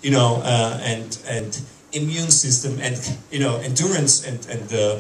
you know, and immune system and, you know, endurance and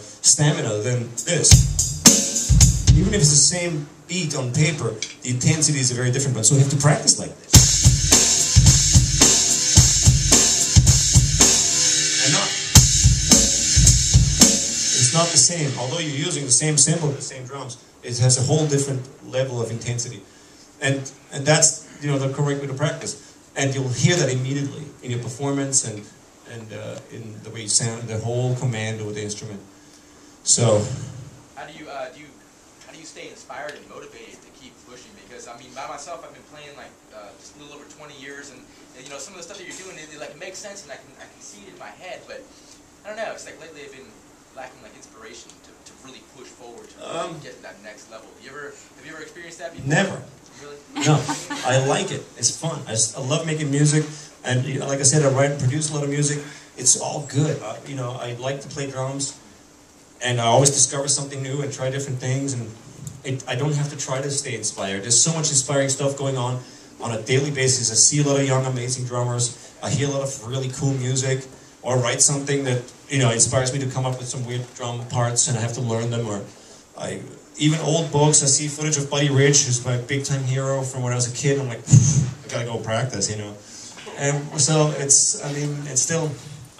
stamina than this. Even if it's the same beat on paper, the intensity is a very different one. So we have to practice like this. And it's not the same. Although you're using the same cymbal, the same drums, it has a whole different level of intensity. And that's, you know, the correct way to practice. And you'll hear that immediately in your performance and in the way you sound, the whole command of the instrument. So how do you stay inspired and motivated to keep pushing? Because I mean, by myself, I've been playing like just a little over 20 years, and you know, some of the stuff that you're doing, it like makes sense, and I can see it in my head. But I don't know. It's like lately I've been lacking like inspiration to really push forward to really get to that next level. Have you ever experienced that before? Never. Really? No, I like it. It's fun. I love making music, and like I said, I write and produce a lot of music. It's all good. You know, I like to play drums, and I always discover something new and try different things. And I don't have to try to stay inspired. There's so much inspiring stuff going on a daily basis. I see a lot of young, amazing drummers. I hear a lot of really cool music, or write something that, you know, inspires me to come up with some weird drum parts, and I have to learn them. Or even old books, I see footage of Buddy Rich, who's my big-time hero from when I was a kid. I'm like, I gotta go practice, you know. And so it's, I mean, it's still,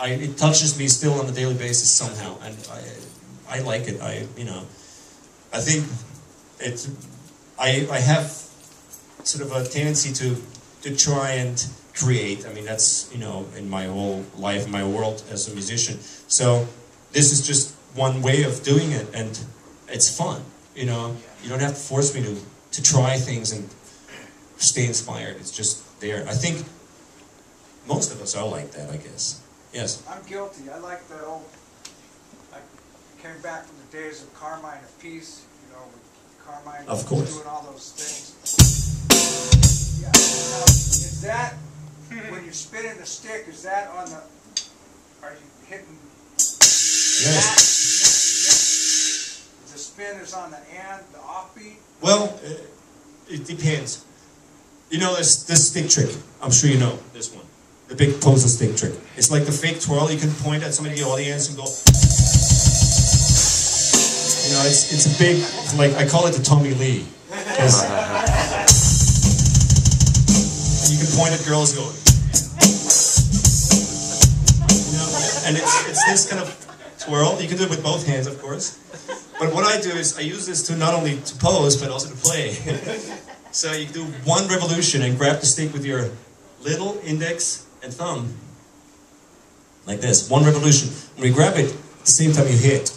it touches me still on a daily basis somehow, and I like it. You know, I think it's, I have sort of a tendency to try and create. I mean, that's, you know, in my whole life, in my world as a musician. So this is just one way of doing it, and it's fun. You know, you don't have to force me to try things and stay inspired. It's just there. I think most of us are like that, I guess. Yes? I'm guilty. I like the old, I came back from the days of Carmine of Peace, you know, with Carmine of course. Doing all those things. Yeah. Now, is that, when you're spinning the stick, is that on the, are you hitting yes. The spin is on the and, the offbeat? Well, it depends. You know this stick trick. I'm sure you know this one. The big poser stick trick. It's like the fake twirl. You can point at somebody in the audience and go. You know, it's a big, like, I call it the Tommy Lee. You can point at girls going. You know, and it's this kind of twirl. You can do it with both hands, of course. But what I do is I use this to not only to pose, but also to play. So you do one revolution and grab the stick with your little index and thumb. Like this. One revolution. When you grab it, at the same time you hit.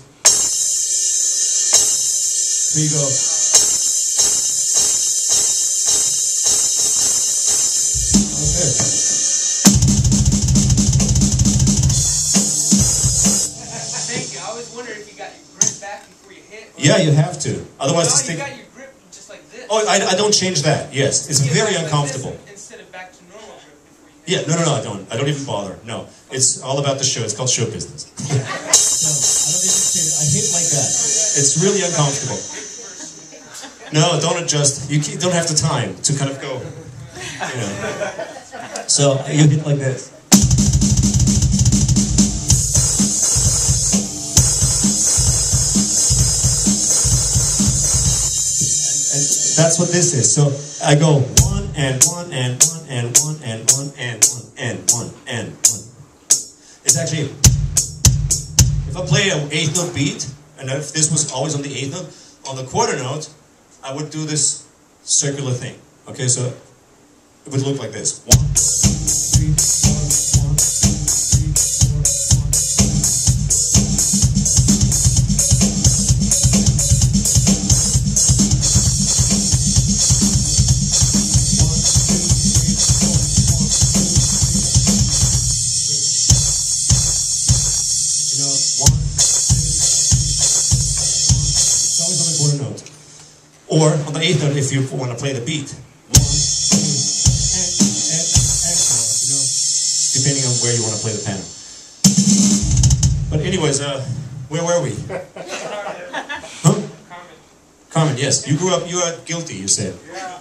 So you go. Okay. Thank you. I always wondered if you got your grip back before you hit. Yeah, you have to. Otherwise, the stick. You got your grip just like this. Oh, I don't change that. Yes, it's very uncomfortable. Like instead of back to normal grip before you hit. Yeah, no, I don't. I don't even bother. No, it's all about the show. It's called show business. No, I don't even change it. I hit like that. It's really uncomfortable. No, don't adjust. You don't have the time to kind of go. You know. So you hit like this. That's what this is. So I go one and one and one and one and one and one and one and one. It's actually, if I play an 8th note beat, and if this was always on the 8th note, on the quarter note, I would do this circular thing. Okay, so it would look like this. 1, 2, 3, 4, 1, 2, 3, 4, 1. Or on the 8th note, if you want to play the beat. 1, 2, you know, depending on where you want to play the piano. But anyways, where were we? Huh? Carmen, yes. You grew up, you are guilty, you said. Yeah,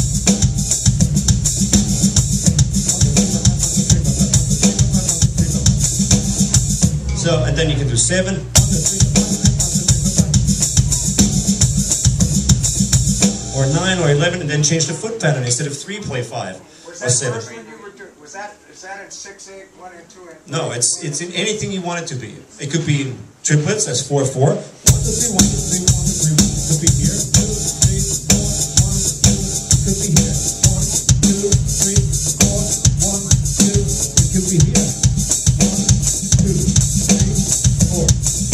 So, and then you can do 7. Or 9 or 11, and then change the foot pattern. Instead of 3, play 5 Was or that 7. first one you were doing, is that in 6/8, 1 and 2 and 3? No, it's in anything you want it to be. It could be in triplets, that's 4/4. 1, 2, 3, 1, 2, 3, 1, 2, 3. It could be here. 2, 3, 4, 1, 2. It could be here. 1, 2, 3, 4, 1, 2. It could be here. 1, 2, 3, 4.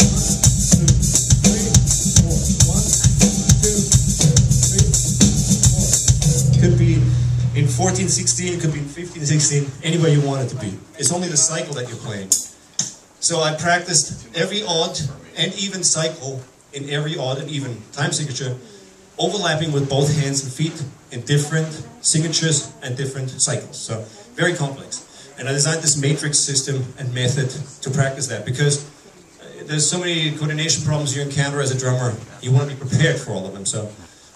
1, 2, 3, 4. 1, 2, 3, 4. Could be in 14/16, it could be in 15/16, anywhere you want it to be. It's only the cycle that you're playing. So I practiced every odd and even cycle in every odd and even time signature, overlapping with both hands and feet in different signatures and different cycles. So very complex. And I designed this matrix system and method to practice that because there's so many coordination problems you encounter as a drummer. You want to be prepared for all of them. So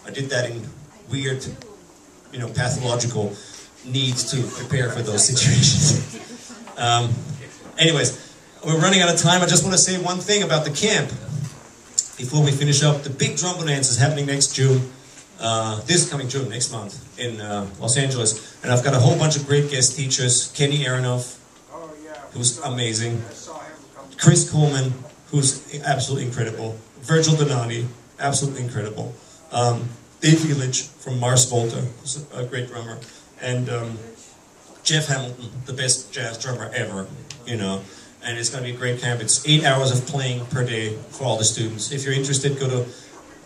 I did that in weird, pathological needs to prepare for those situations. Anyways, we're running out of time. I just want to say one thing about the camp before we finish up. The big drum bonanza is happening next June, this coming June, next month, in Los Angeles. And I've got a whole bunch of great guest teachers. Kenny Aronoff, who's amazing. Chris Coleman, who's absolutely incredible. Virgil Donati, absolutely incredible. Dave Village from Mars Volta, who's a great drummer. And Jeff Hamilton, the best jazz drummer ever, And it's going to be a great camp. It's 8 hours of playing per day for all the students. If you're interested, go to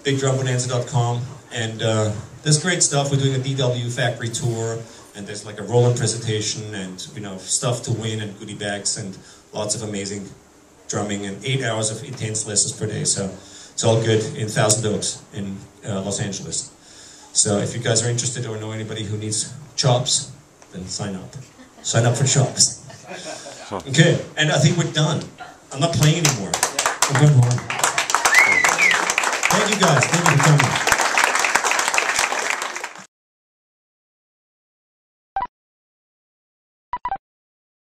bigdrumbonanza.com. And there's great stuff. We're doing a DW factory tour. And there's like a Roland presentation and, stuff to win and goodie bags and lots of amazing drumming and 8 hours of intense lessons per day. So it's all good in Thousand Oaks in Los Angeles. So if you guys are interested or know anybody who needs chops, then sign up. Sign up for chops. Okay, and I think we're done. I'm not playing anymore. I'm going home. Thank you guys. Thank you for coming.